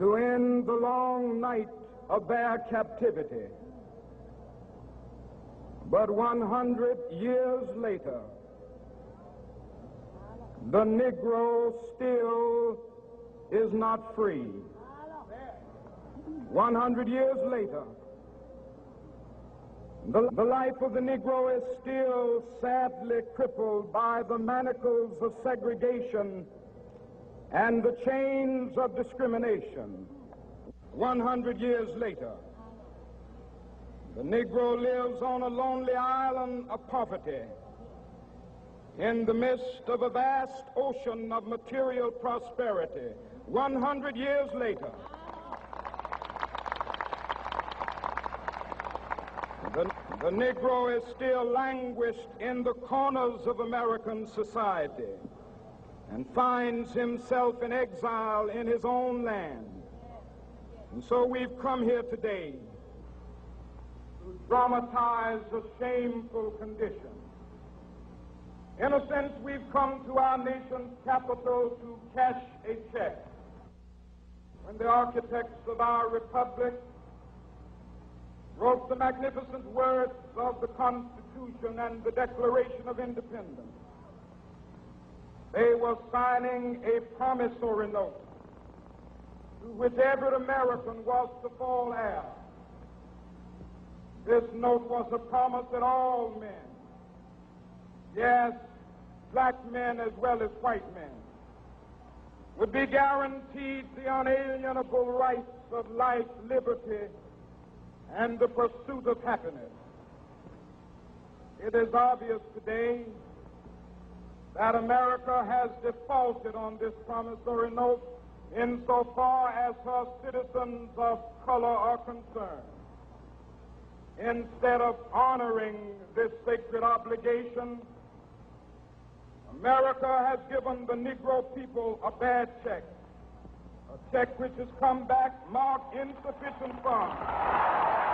to end the long night of their captivity. But 100 years later, the Negro still is not free. 100 years later, the life of the Negro is still sadly crippled by the manacles of segregation and the chains of discrimination. 100 years later, the Negro lives on a lonely island of poverty in the midst of a vast ocean of material prosperity. 100 years later, the Negro is still languished in the corners of American society and finds himself in exile in his own land. And so we've come here today to dramatize a shameful condition. In a sense, we've come to our nation's capital to cash a check. When the architects of our republic wrote the magnificent words of the Constitution and the Declaration of Independence, they were signing a promissory note to which every American was to fall heir. This note was a promise that all men, yes, black men as well as white men, would be guaranteed the unalienable rights of life, liberty, and the pursuit of happiness. It is obvious today that America has defaulted on this promissory note insofar as her citizens of color are concerned. Instead of honoring this sacred obligation, America has given the Negro people a bad check, a check which has come back marked insufficient funds.